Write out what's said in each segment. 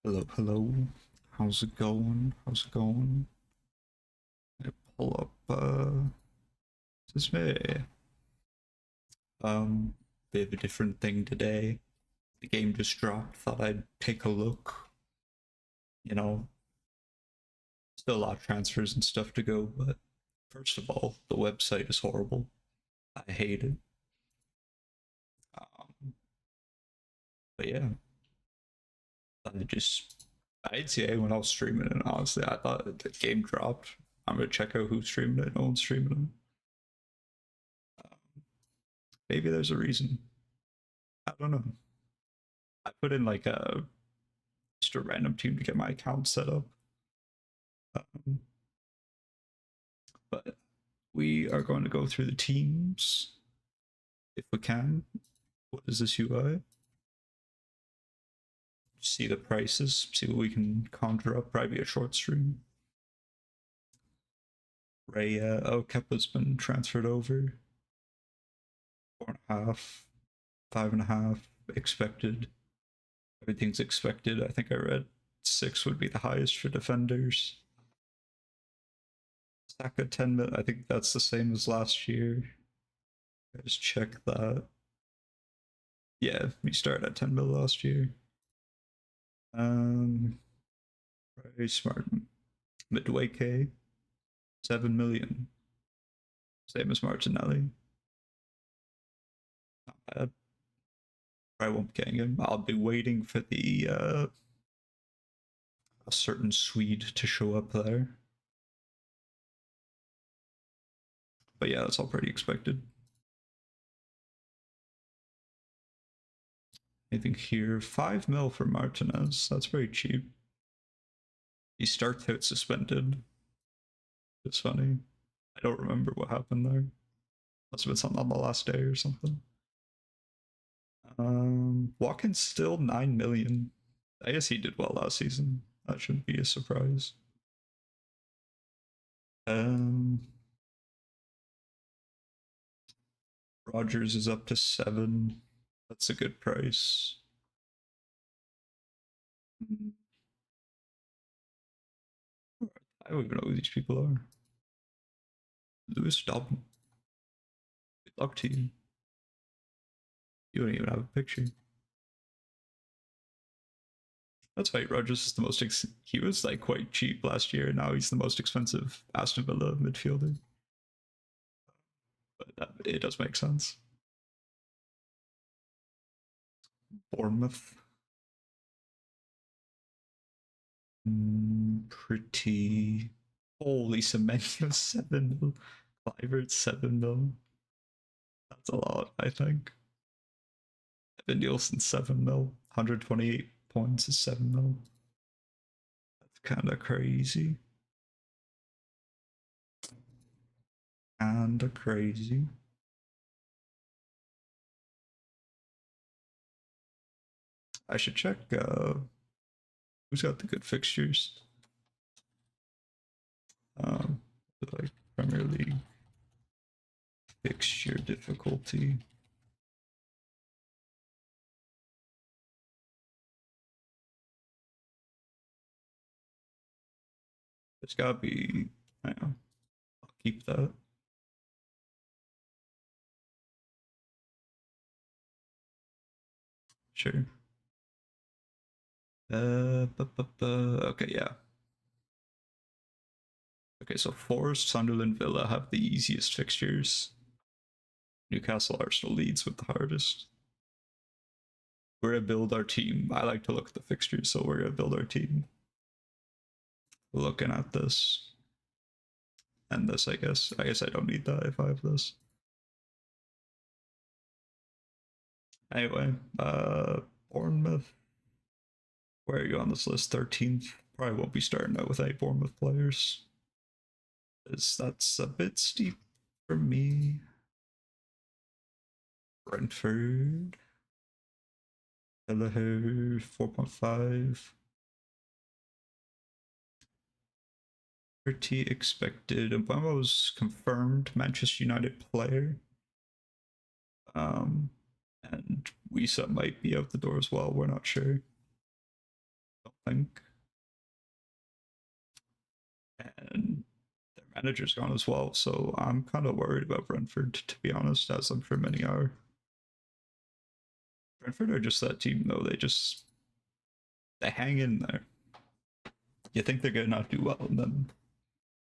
Hello, hello. How's it going? How's it going? I pull up, this me. Um, Bit of a different thing today. The game just dropped, thought I'd take a look. You know, still a lot of transfers and stuff to go, but first of all, the website is horrible. I hate it. Um, but yeah, I didn't see anyone else streaming it, honestly. I thought the game dropped. I'm gonna check out who's streaming it. No one's streaming it. Maybe there's a reason. I don't know. I put in like just a random team to get my account set up. Um, but we are going to go through the teams if we can. What is this UI? See the prices, see what we can conjure up. Probably a short stream. Raya, oh, Kepa's been transferred over. 4.5, 5.5 expected. Everything's expected. I think I read 6 would be the highest for defenders. Saka 10 mil. I think that's the same as last year. Just check that. Yeah, we started at 10 mil last year. Very smart. Midway K, 7 million. Same as Martinelli. Not bad. Probably won't be getting him. I'll be waiting for the a certain Swede to show up there. But yeah, that's all pretty expected. Anything here? 5 mil for Martinez. That's very cheap. He starts out suspended. It's funny. I don't remember what happened there. Must have been something on the last day or something. Watkins still 9 million. I guess he did well last season. That shouldn't be a surprise. Rogers is up to 7. That's a good price. I don't even know who these people are. Lewis Dobbin. Good luck to you. You don't even have a picture. That's right. Rogers is the most. He was like quite cheap last year. Now he's the most expensive Aston Villa midfielder. But it does make sense. Bournemouth. Pretty. Holy Semenyo 7 mil. Clivert 7 mil. That's a lot, I think. Evan Nielsen 7 mil. 128 points is 7 mil. That's kind of crazy. Kinda crazy. I should check who's got the good fixtures. Like Premier League fixture difficulty. It's gotta be. I know. I'll keep that. Sure. Okay, yeah. Okay, so Forest, Sunderland, Villa have the easiest fixtures. Newcastle, Arsenal, Leeds with the hardest. We're gonna build our team. I like to look at the fixtures, so we're gonna build our team. Looking at this. And this, I guess. I guess I don't need that if I have this. Anyway, Bournemouth. Where are you on this list? 13th. Probably won't be starting out with any Bournemouth players. That's a bit steep for me. Brentford. Hello, 4.5. Pretty expected. Obama's confirmed Manchester United player. And Wisa might be out the door as well. We're not sure. Don't think. And their manager's gone as well, so I'm kind of worried about Brentford, to be honest, as I'm sure many are. Brentford are just that team, though. They hang in there. You think they're gonna not do well, and then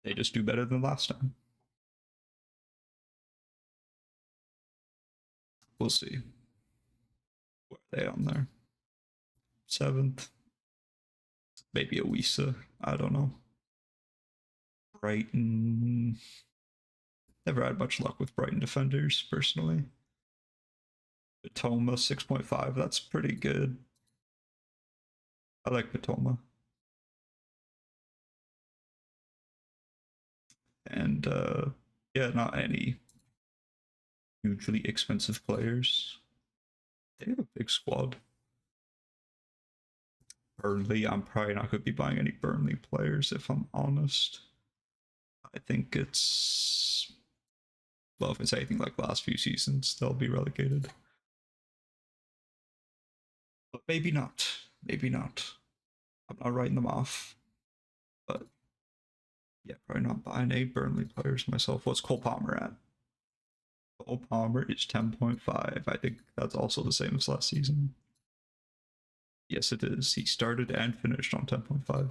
they just do better than last time. We'll see. Where are they on there? 7th. Maybe a Wisa. I don't know. Brighton. Never had much luck with Brighton defenders, personally. Patoma 6.5. That's pretty good. I like Patoma. And yeah, not any hugely expensive players. They have a big squad. Burnley, I'm probably not going to be buying any Burnley players if I'm honest. I think it's, well, if it's anything like last few seasons, they'll be relegated. But maybe not. Maybe not. I'm not writing them off. But yeah, probably not buying any Burnley players myself. What's Cole Palmer at? Cole Palmer is 10.5. I think that's also the same as last season. Yes, it is. He started and finished on 10.5.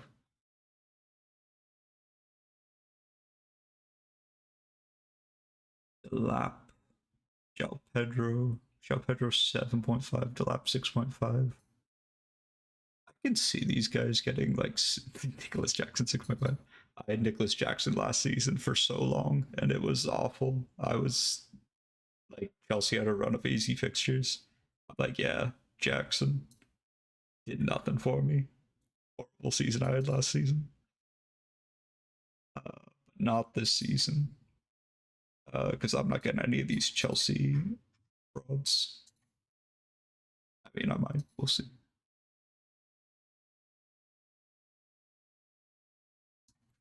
Delap, João Pedro 7.5, Delap 6.5. I can see these guys getting like Nicholas Jackson 6.5. I had Nicholas Jackson last season for so long, and it was awful. I was like, Chelsea had a run of easy fixtures. I'm like, yeah, Jackson did nothing for me. Horrible season I had last season. Not this season. Because I'm not getting any of these Chelsea frauds. I mean, I might. We'll see.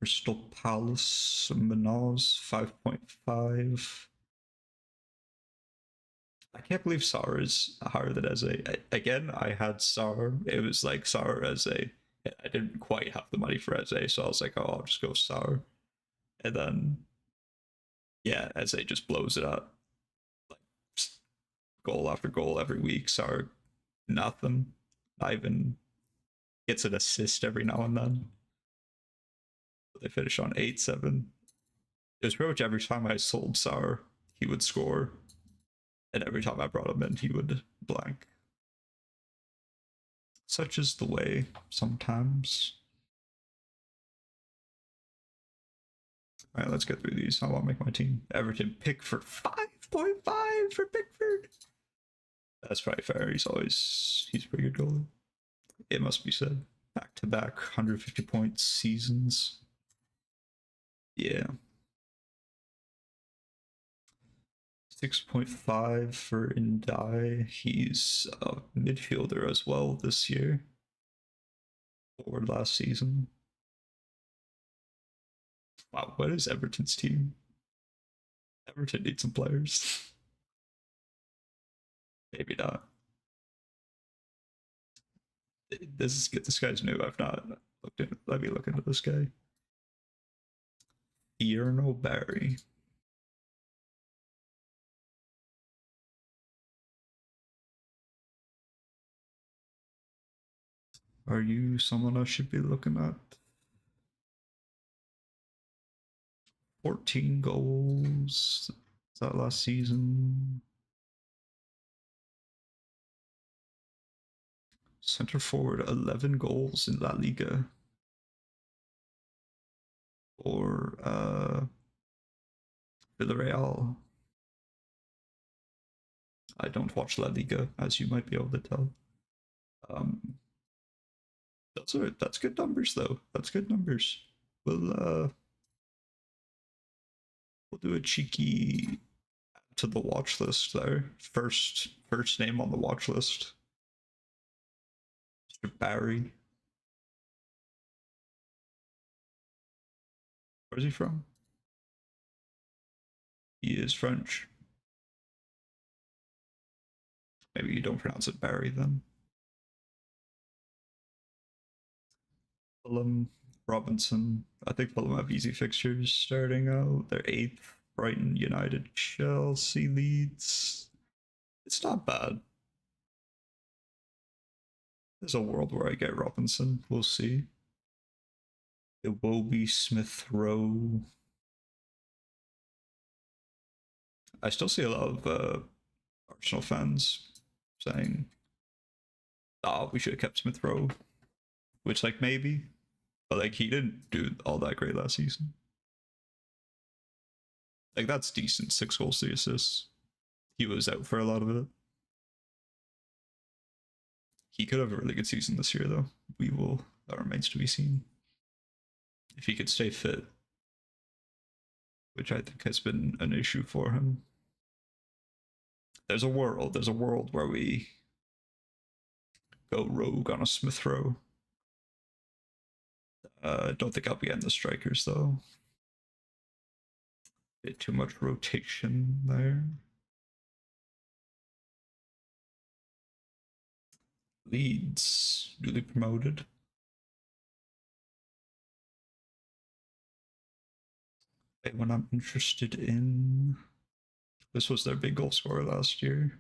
Crystal Palace, Manoz 5.5. I can't believe Sarr is higher than Eze. Again, I had Sarr. It was like Sarr Eze. I didn't quite have the money for Eze, so I was like, oh, I'll just go Sarr. And then, yeah, Eze just blows it up. Like, goal after goal every week. Sarr, nothing. Not even gets an assist every now and then. They finish on 8-7. It was pretty much every time I sold Sarr, he would score. And every time I brought him in, he would blank. Such is the way sometimes. Alright, let's get through these. I want to make my team. Everton, Pickford, 5.5 for Pickford. That's probably fair. He's a pretty good goalie. It must be said. Back-to-back 150 point seasons. Yeah. 6.5 for Ndai. He's a midfielder as well this year. Or last season. Wow, what is Everton's team? Everton needs some players. Maybe not. This guy's new. I've not looked into. Let me look into this guy. Tierno Barry. Are you someone I should be looking at? 14 goals. Is that last season? Center forward, 11 goals in La Liga. Or Villarreal. I don't watch La Liga, as you might be able to tell. That's good numbers though. That's good numbers. We'll do a cheeky to the watch list there. First name on the watch list. Mr. Barry. Where's he from? He is French. Maybe you don't pronounce it Barry then. Fulham, Robinson. I think Fulham have easy fixtures starting out. They're eighth. Brighton, United, Chelsea, Leeds. It's not bad. There's a world where I get Robinson. We'll see. It will be Smith Rowe. I still see a lot of Arsenal fans saying, "Oh, we should have kept Smith Rowe," which, like, maybe, but like he didn't do all that great last season. Like that's decent. 6 goals, 3 assists. He was out for a lot of it. He could have a really good season this year, though. We will. That remains to be seen. If he could stay fit, which I think has been an issue for him. There's a world where we go rogue on a Smith Rowe. Don't think I'll be getting the strikers though. Bit too much rotation there. Leeds, newly promoted. One I'm interested in. This was their big goal scorer last year.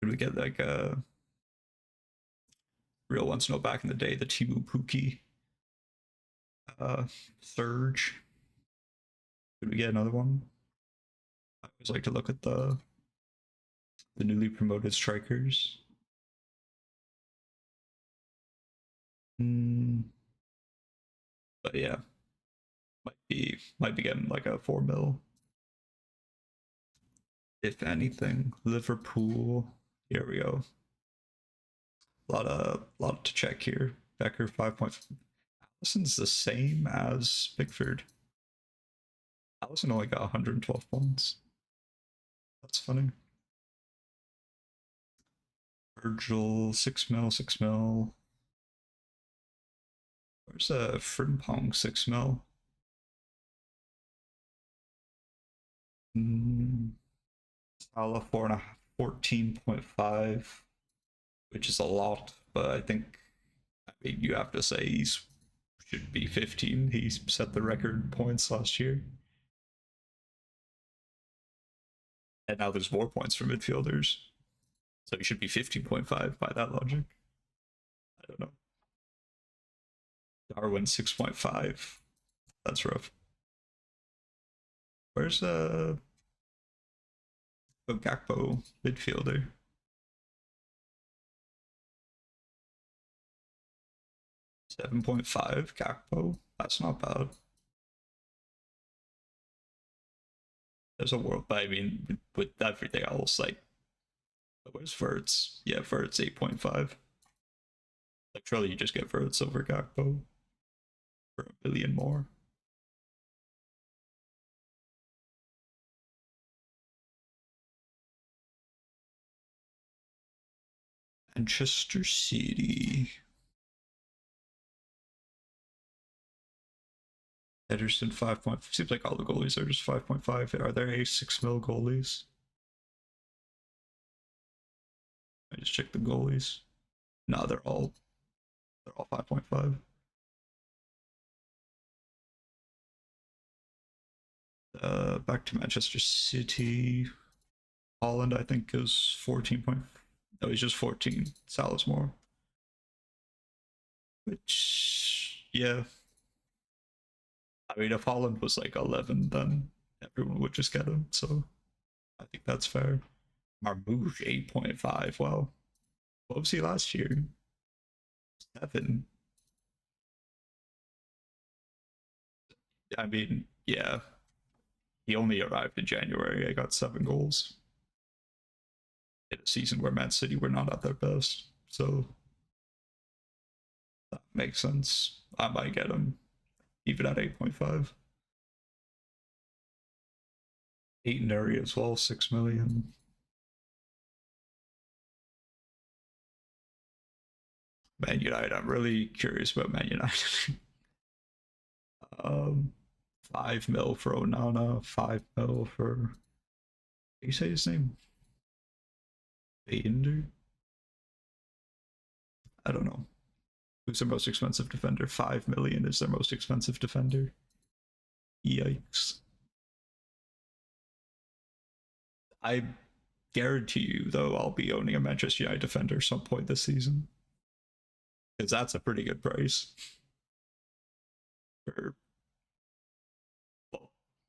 Could we get like a real ones? No, back in the day, the Teemu Pukki surge. Could we get another one? I always like to look at the newly promoted strikers. But yeah, might be getting like a 4 mil. If anything, Liverpool. Here we go. A lot to check here. Becker 5. Allison's the same as Pickford. Allison only got 112 points. That's funny. Virgil 6 mil, 6 mil. Where's a Frimpong 6 mil? Salah 14.5, which is a lot, but I think you have to say he's should be 15. He set the record points last year. And now there's more points for midfielders. So he should be 15.5 by that logic. I don't know. Darwin 6.5. That's rough. Where's Gakpo midfielder? 7.5 Gakpo. That's not bad. There's a world, but I mean, with everything else, like, where's Verts? Yeah, Verts 8.5. Like, surely you just get Verts over Gakpo for a billion more. Manchester City. Ederson 5. Seems like all the goalies are just 5.5. Are there a 6 mil goalies? I just check the goalies. No, they're all 5.5. Back to Manchester City. Holland, I think, is 14. No, he's just 14. Salah's more. Which, yeah. I mean, if Holland was like 11, then everyone would just get him. So I think that's fair. Marmouche 8.5. Wow. What was he last year? 7. I mean, yeah. He only arrived in January. I got 7 goals in a season where Man City were not at their best. So that makes sense. I might get him even at 8.5. Nuri as well, 6 million. Man United, I'm really curious about Man United. 5 mil for Onana, 5 mil for. How do you say his name? Bainder? I don't know. Who's their most expensive defender? 5 million is their most expensive defender. Yikes. I guarantee you, though, I'll be owning a Manchester United defender some point this season. Because that's a pretty good price. For,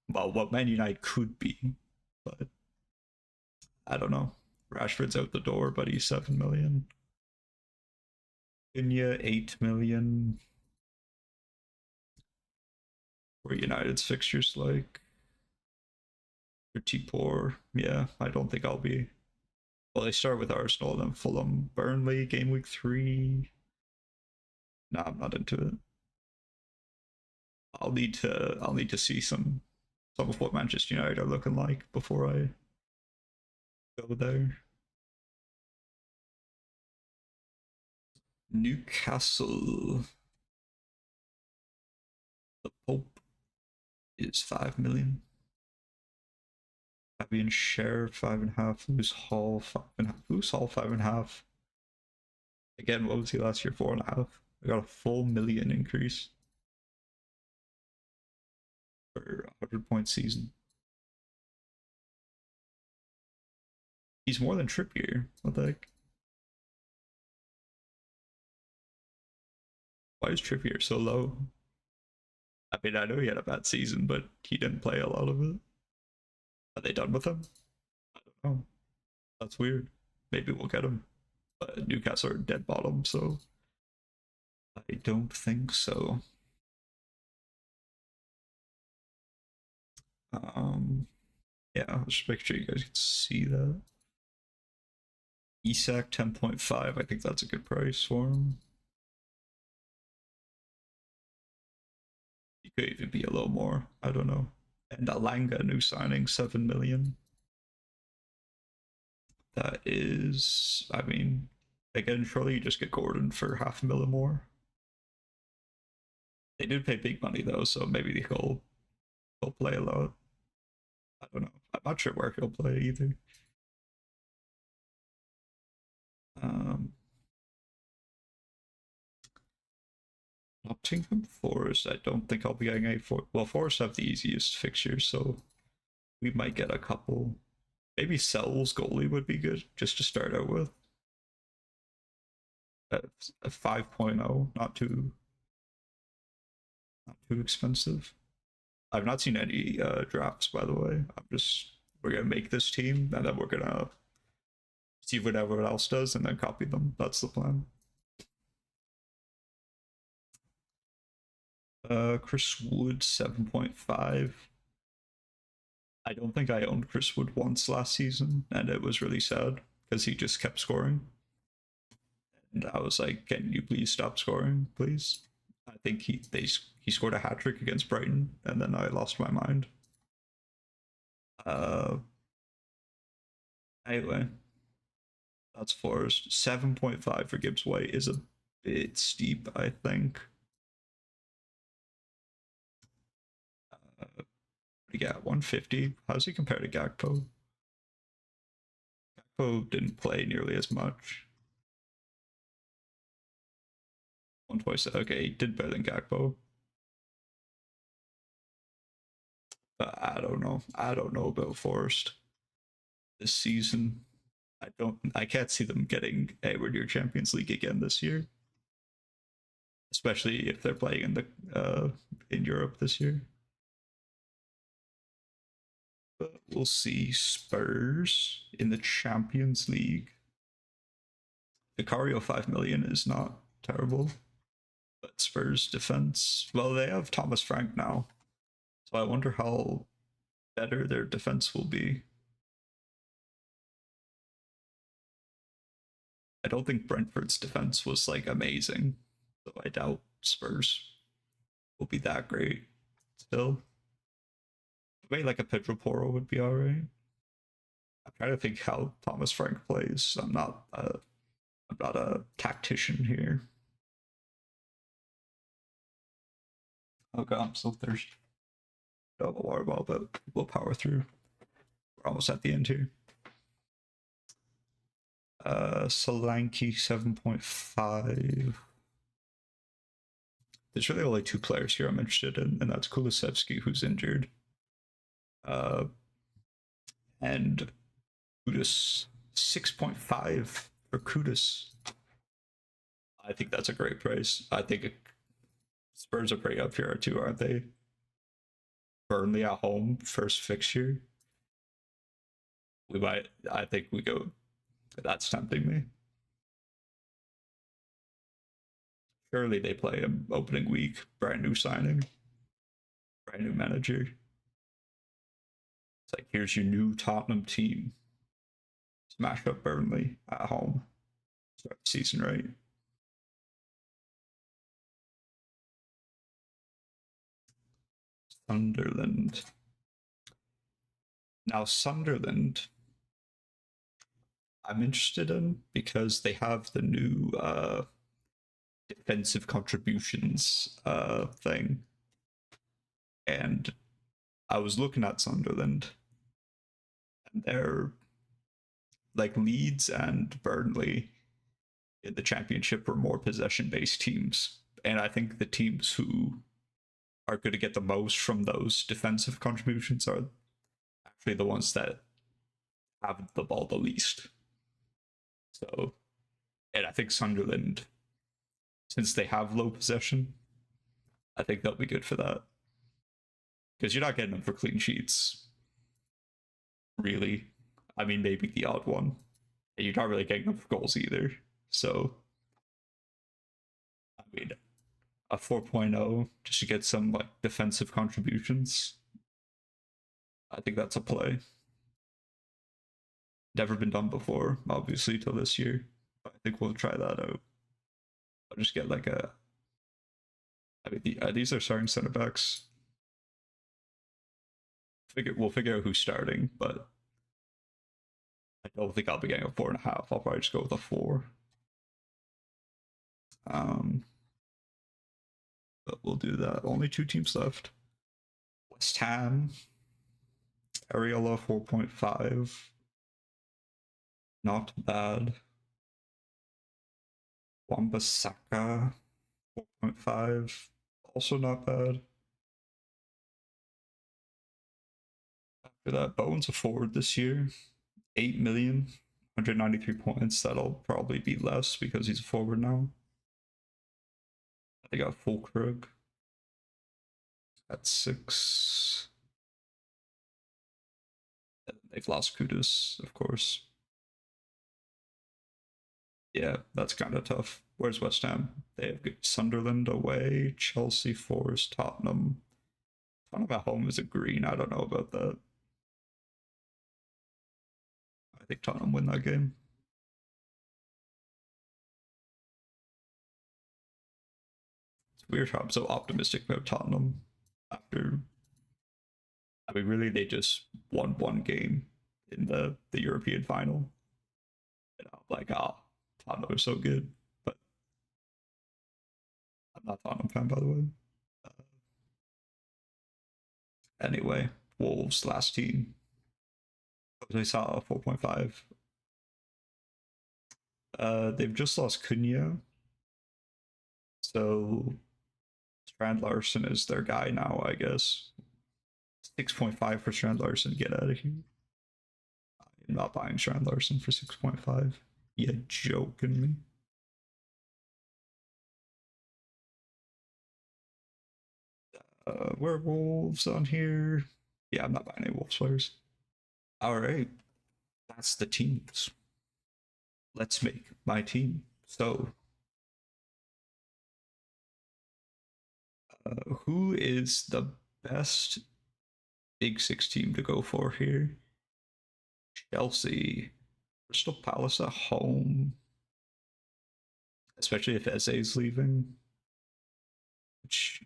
well, what Man United could be. But I don't know. Rashford's out the door, but he's 7 million. Cunha, 8 million. Where United's fixtures like? Pretty poor. Yeah, I don't think I'll be. Well, they start with Arsenal, then Fulham, Burnley, game week 3. Nah, I'm not into it. I'll need to see some of what Manchester United are looking like before I go there. Newcastle. The Pope is 5 million. Fabian Schär 5.5. Lewis Hall 5.5. Lewis Hall 5.5. Again, what was he last year? 4.5. I got a full million increase for a 100-point season. He's more than Trippier. What the heck? Why is Trippier so low? I mean, I know he had a bad season, but he didn't play a lot of it. Are they done with him? I don't know. That's weird. Maybe we'll get him. But Newcastle are dead bottom, so I don't think so. Yeah, I'll just make sure you guys can see that. Isak 10.5. I think that's a good price for him. He could even be a little more. I don't know. And Alanga, new signing, 7 million. That is, I mean, again, surely you just get Gordon for 500,000 more. They did pay big money though, so maybe he'll play a lot. I don't know. I'm not sure where he'll play either. Nottingham Forest. I don't think I'll be getting a well, Forest have the easiest fixtures, so we might get a couple. Maybe Sells goalie would be good just to start out with. A 5.0, not too expensive. I've not seen any drafts, by the way. We're gonna make this team and then we're gonna see what everyone else does and then copy them. That's the plan. Chris Wood 7.5. I don't think I owned Chris Wood once last season, and it was really sad because he just kept scoring. And I was like, "Can you please stop scoring, please?" I think he scored a hat trick against Brighton, and then I lost my mind. Anyway, that's Forest. 7.5 for Gibbs White is a bit steep, I think. What do you got? 150. How's he compared to Gakpo? Gakpo didn't play nearly as much. 1.7. Okay, he did better than Gakpo. But I don't know. I don't know about Forest this season. I can't see them getting anywhere near Champions League again this year. Especially if they're playing in Europe this year. But we'll see. Spurs in the Champions League. Vicario 5 million is not terrible. But Spurs defense, well, they have Thomas Frank now. So I wonder how better their defense will be. I don't think Brentford's defense was like amazing. So I doubt Spurs will be that great still. Maybe like a Pedro Porro would be alright. I'm trying to think how Thomas Frank plays. I'm not a tactician here. Oh god, I'm so thirsty. Don't have a water bottle, but we'll power through. We're almost at the end here. Solanke 7.5. there's really only two players here I'm interested in, and that's Kulusevski, who's injured, and Kudus. 6.5 for Kudus. I think that's a great price. I think Spurs are pretty up here too, aren't they? Burnley at home, first fixture. We might. I think we go. That's tempting me. Surely they play him opening week. Brand new signing. Brand new manager. It's like, here's your new Tottenham team. Smash up Burnley at home. Start the season right. Sunderland. Now, Sunderland, I'm interested in because they have the new defensive contributions thing. And I was looking at Sunderland, and they're like Leeds and Burnley in the championship are more possession-based teams. And I think the teams who are going to get the most from those defensive contributions are actually the ones that have the ball the least. So, and I think Sunderland, since they have low possession, I think they'll be good for that. Because you're not getting them for clean sheets, really. I mean, maybe the odd one. And you're not really getting them for goals either. So, I mean, a 4.0 just to get some like defensive contributions. I think that's a play. Never been done before, obviously, till this year. But I think we'll try that out. I'll just get like a. I mean, these are starting center backs. We'll figure out who's starting, but I don't think I'll be getting a 4.5. I'll probably just go with a 4. But we'll do that. Only 2 teams left. West Ham. Areola 4.5. Not bad. Wan-Bissaka 4.5. Also not bad. After that, Bowen's a forward this year. 8 million. 193 points. That'll probably be less because he's a forward now. They got Fulkrug at 6. And they've lost Kudus, of course. Yeah, that's kind of tough. Where's West Ham? They have Sunderland away, Chelsea, Forest, Tottenham. Tottenham at home is a green. I don't know about that. I think Tottenham win that game. It's weird how I'm so optimistic about Tottenham after. I mean, really, they just won one game in the European final. And I'm like, Tottenham are so good. But I'm not a Tottenham fan, by the way. Anyway, Wolves last team. They saw 4.5. They've just lost Cunha. So Strand Larson is their guy now, I guess. 6.5 for Strand Larson. Get out of here. I'm not buying Strand Larson for 6.5. You joking me? Werewolves on here. Yeah, I'm not buying any Wolves players. All right, that's the teams. Let's make my team. So, who is the best Big Six team to go for here? Chelsea, Crystal Palace at home, especially if Eze is leaving, which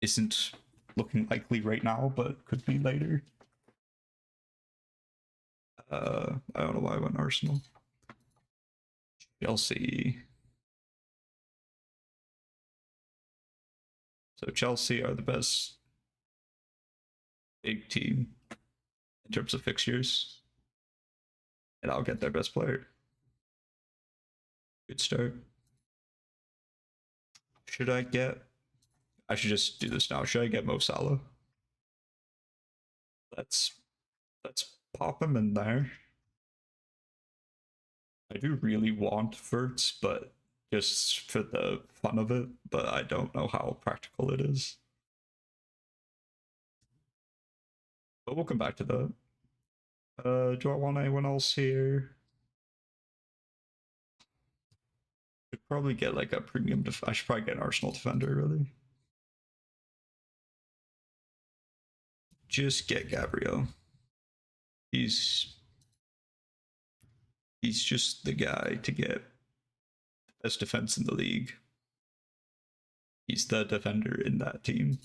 isn't looking likely right now, but could be later. I don't know why I went Arsenal. Chelsea. So Chelsea are the best big team in terms of fixtures. And I'll get their best player. Good start. should I get? I should just do this now. Should I get Mo Salah? Let's pop him in there. I do really want Verts, but just for the fun of it, but I don't know how practical it is. But we'll come back to that. Do I want anyone else here? Should probably get like a premium. I should probably get an Arsenal defender, really. Just get Gabriel. He's just the guy to get the best defense in the league. He's the defender in that team.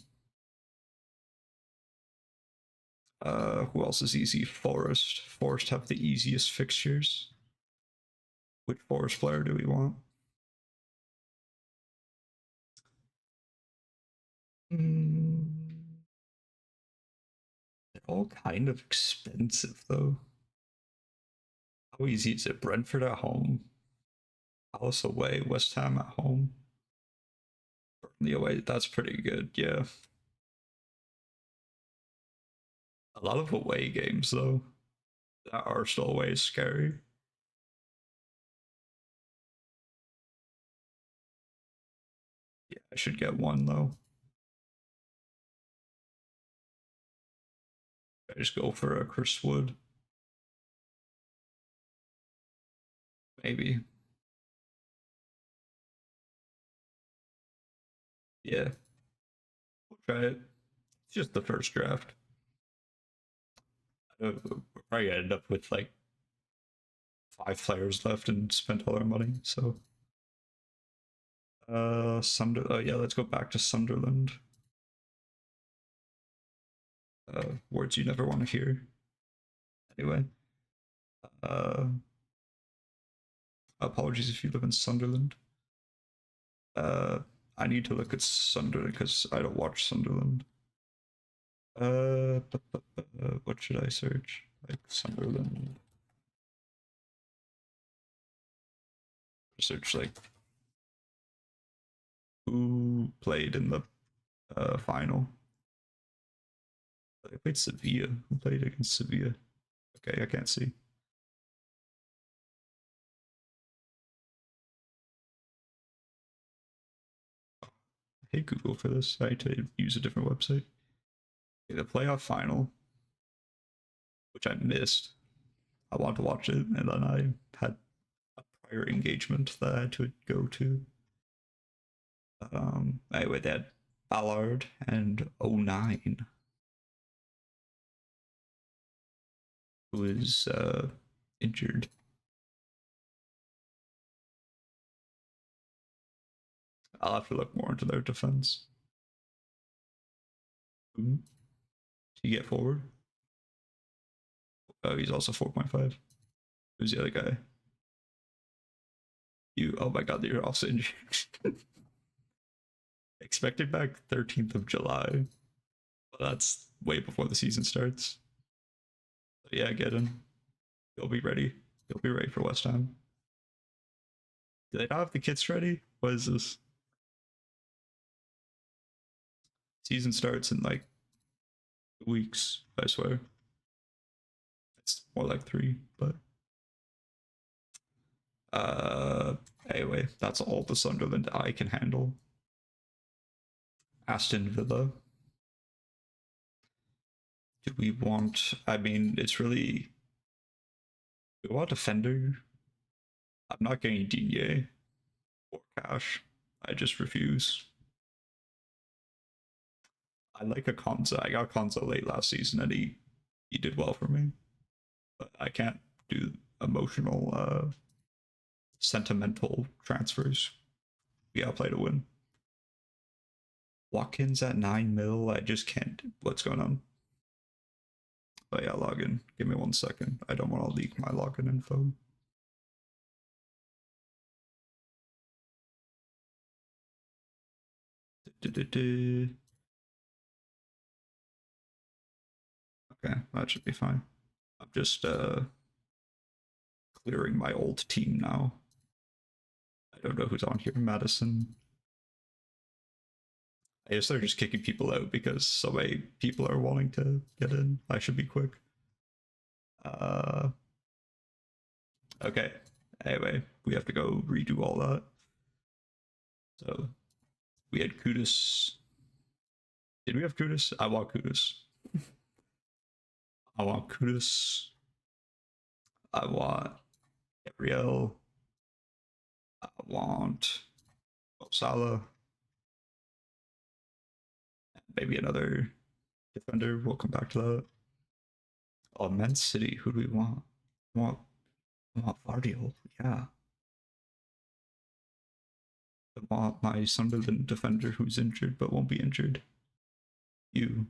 Who else is easy? Forest. Forest have the easiest fixtures. Which Forest player do we want? They're all kind of expensive, though. How easy is it? Brentford at home, Palace away, West Ham at home, Burnley away. That's pretty good, yeah. A lot of away games, though. That Arsenal away is scary. Yeah, I should get one, though. I just go for a Chris Wood. Maybe. Yeah. We'll try it. It's just the first draft. We're probably gonna end up with like 5 players left and spent all our money, so. Oh yeah, let's go back to Sunderland. Words you never want to hear. Anyway. Apologies if you live in Sunderland. I need to look at Sunderland because I don't watch Sunderland. What should I search? Like Sunderland. Search like who played in the final. They played Sevilla. Who played against Sevilla? Okay, I can't see. I hate Google for this. I need to use a different website. Okay, the playoff final, which I missed. I wanted to watch it, and then I had a prior engagement that I had to go to. Anyway, they had Ballard and 09, who is injured. I'll have to look more into their defense. Do you get forward? Oh, he's also 4.5. Who's the other guy? You. Oh my god, you're also injured. Expected back 13th of July. Well, that's way before the season starts. But yeah, get him. He'll be ready. He'll be ready for West Ham. Do they not have the kits ready? What is this? Season starts in like weeks, I swear. It's more like 3, but anyway, that's all the Sunderland I can handle. Aston Villa. Do we want? I mean, it's really. Do we want defender? I'm not getting Digne or cash. I just refuse. I like a Konza. I got Konza late last season, and he did well for me. But I can't do emotional, sentimental transfers. We gotta play to win. Watkins at 9 mil. I just can't. What's going on? Oh yeah, login. Give me 1 second. I don't want to leak my login info. Okay, that should be fine. I'm just clearing my old team now. I don't know who's on here. Madison. I guess they're just kicking people out because so many people are wanting to get in. I should be quick. Uh, okay. Anyway, we have to go redo all that. So we had Kudus. Did we have Kudus? I want Kudus. I want Kudus. I want Gabriel. I want Salah. Maybe another defender. We'll come back to that. Oh, Man City. Who do we want? I want Vardiol. Yeah. I want my Sunderland defender who's injured but won't be injured. You.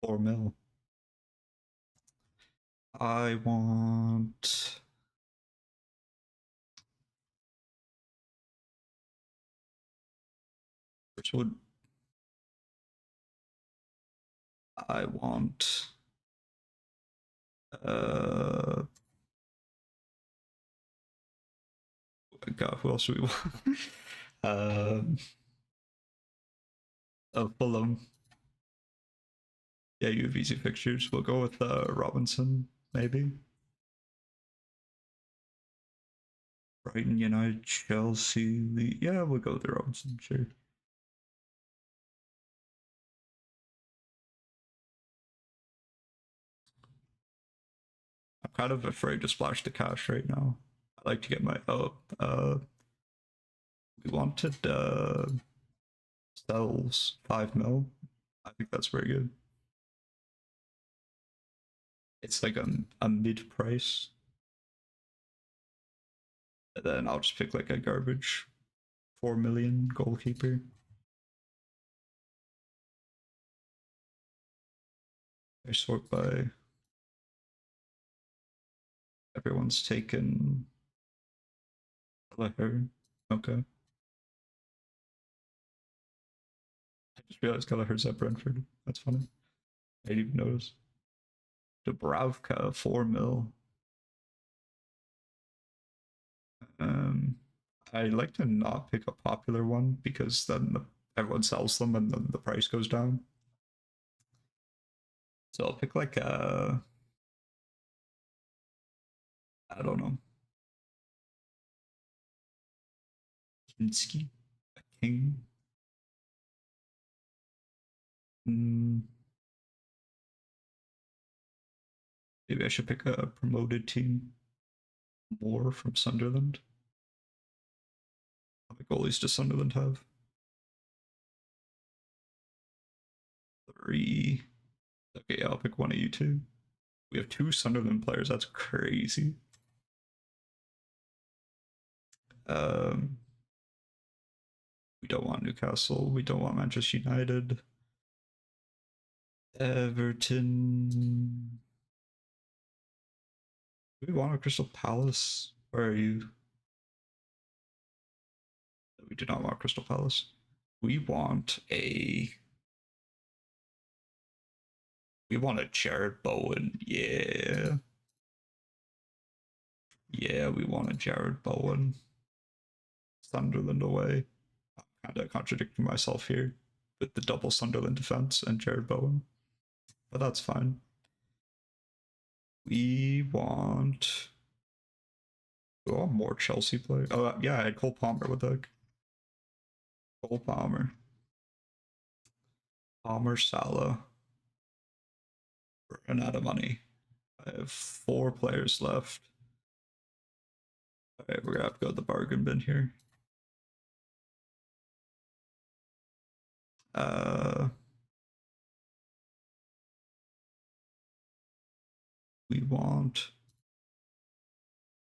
4 mil. I want. Which would. I want. God, who else do we want? Fulham. Yeah, you have easy fixtures. We'll go with Robinson, maybe. Brighton, United, Chelsea. Yeah, we'll go with the Robinson, sure. I'm kind of afraid to splash the cash right now. I like to get my we wanted Stells 5 mil. I think that's very good. It's like a mid price. And then I'll just pick like a garbage 4 million goalkeeper. I sort by everyone's taken Kelleher. Okay. I just realized Kelleher's at Brentford. That's funny. I didn't even notice. Dubravka 4 mil. I like to not pick a popular one because then everyone sells them and then the price goes down. So I'll pick like I don't know, Kinski, a king. Maybe I should pick a promoted team. More from Sunderland. How many goalies does Sunderland have? 3. Okay, yeah, I'll pick one of you two. We have 2 Sunderland players. That's crazy. We don't want Newcastle. We don't want Manchester United. Everton. Do we want a Crystal Palace? Where are you? We do not want Crystal Palace. We want a. We want a Jared Bowen. Yeah. Yeah, we want a Jared Bowen. Sunderland away. I'm kind of contradicting myself here with the double Sunderland defense and Jared Bowen. But that's fine. We want. Oh, more Chelsea players. Oh, yeah, I had Cole Palmer with that. Cole Palmer. Palmer, Salah. Run out of money. I have 4 players left. Alright, we're gonna have to go to the bargain bin here. We want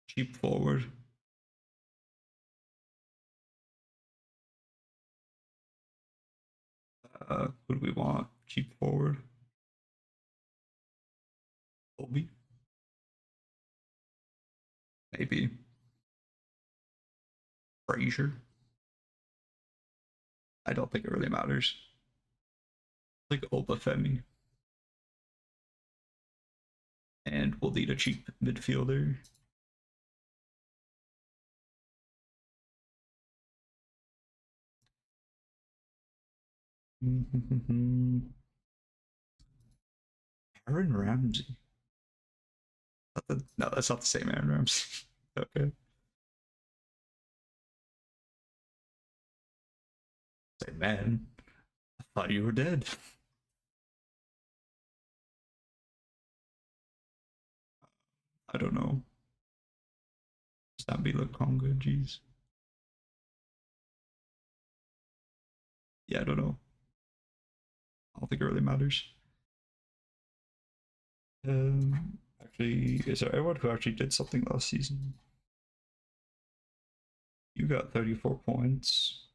cheap forward. Who do we want? Cheap forward. Colby? Maybe. Frazier? I don't think it really matters. Like Obafemi. And we'll need a cheap midfielder. Aaron Ramsey. No, that's not the same Aaron Ramsey. Okay. Say, man, I thought you were dead. I don't know. Zambia Congo, jeez. Yeah, I don't know. I don't think it really matters. Actually, is there anyone who actually did something last season? You got 34 points.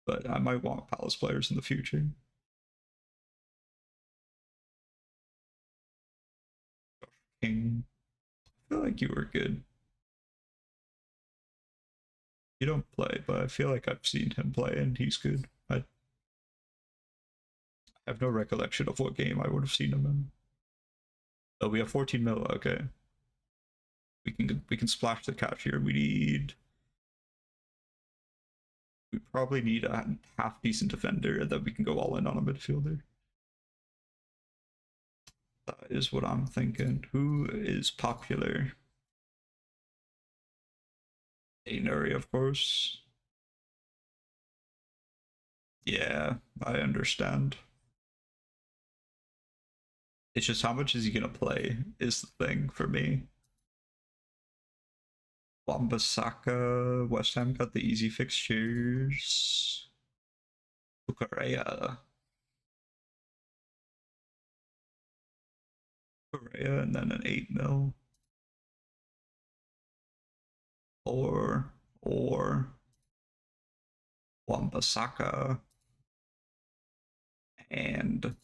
But I might want Palace players in the future. King. I feel like you were good. You don't play, but I feel like I've seen him play and he's good. I have no recollection of what game I would have seen him in. Oh, we have 14 mil. Okay, we can splash the cash here. We probably need a half decent defender, and then we can go all in on a midfielder. That is what I'm thinking. Who is popular? Ainuri, of course. Yeah, I understand. It's just how much is he gonna play is the thing for me. Wambasaka, West Ham got the easy fixtures. Bukareya. Bukareya, and then an 8 mil. Or Wambasaka and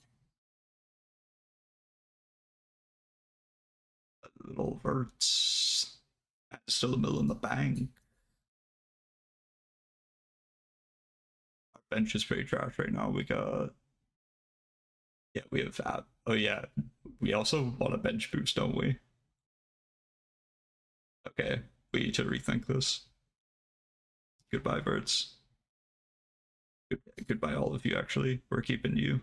little Verts. Still a mill in the bank. Our bench is pretty trash right now. We got we have that. Oh yeah, we also want a bench boost, don't we? Okay, we need to rethink this. Goodbye, Verts. Goodbye, all of you. Actually, we're keeping you.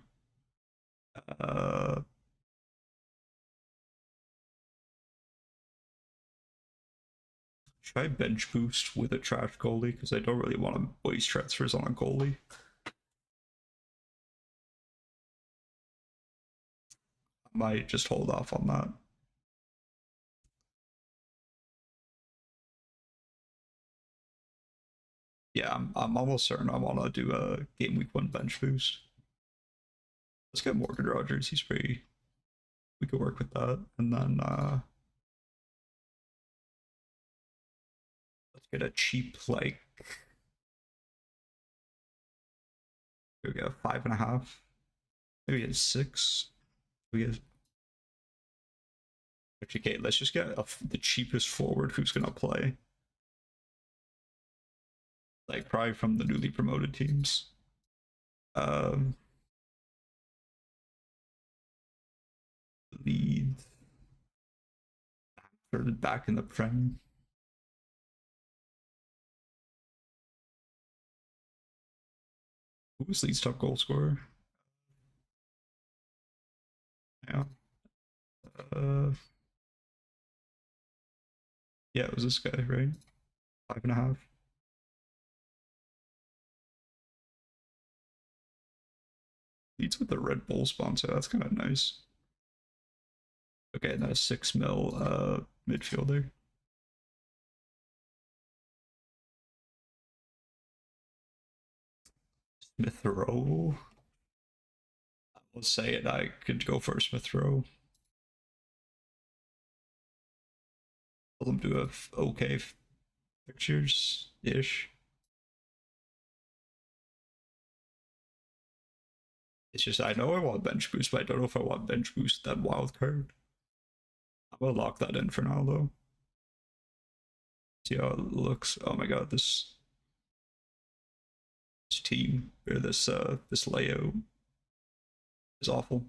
Should I bench boost with a trash goalie? Because I don't really want to waste transfers on a goalie. I might just hold off on that. Yeah, I'm almost certain I want to do a game week 1 bench boost. Let's get Morgan Rogers. He's pretty. We could work with that, and then let's get a cheap like. We get a 5.5. Maybe a 6. We get. Okay, let's just get the cheapest forward who's gonna play. Like probably from the newly promoted teams. Lead back in the Prem. Who was Leeds top goal scorer? Yeah. Yeah, it was this guy, right? 5.5. Leeds with the Red Bull sponsor. That's kind of nice. Okay, and then a 6 mil midfielder. Smith Rowe. Let's say it. I could go for Smith Rowe. Tell them to have okay pictures ish. It's just I know I want bench boost, but I don't know if I want bench boost that wild card. I'm gonna lock that in for now though. See how it looks. Oh my god, this team or this layout is awful.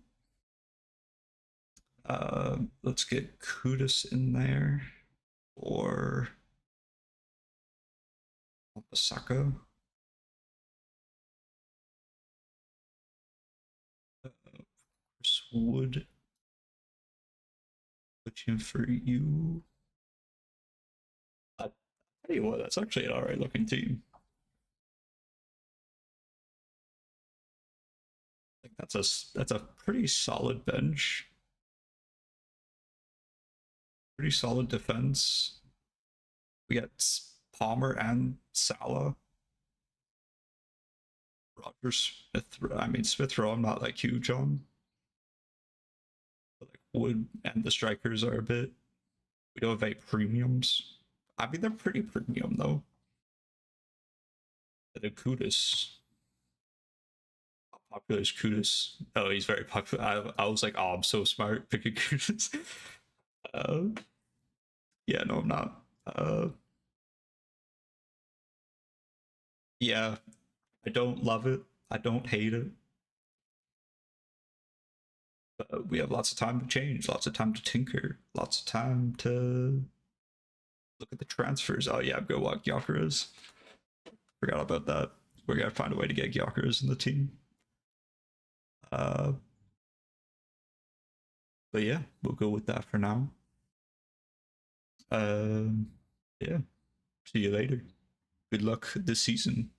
Let's get Kudus in there or Osaka. would put in for you. I tell you what, that's actually an alright looking team. I think that's a pretty solid bench. Pretty solid defense. We got Palmer and Salah. Roger Smith. I mean Smith Rowe. I'm not like huge on. But like Wood and the strikers are a bit. We don't have any premiums. I mean they're pretty premium though. The Kudus. How popular is Kudus? Oh, he's very popular. I was like, oh, I'm so smart picking Kudus. uh, yeah, no, I'm not. Yeah, I don't love it. I don't hate it. But we have lots of time to change, lots of time to tinker, lots of time to look at the transfers. Oh yeah, go what Gyökeres. Forgot about that. We're gonna find a way to get Gyökeres in the team. But yeah, we'll go with that for now. Yeah. See you later. Good luck this season.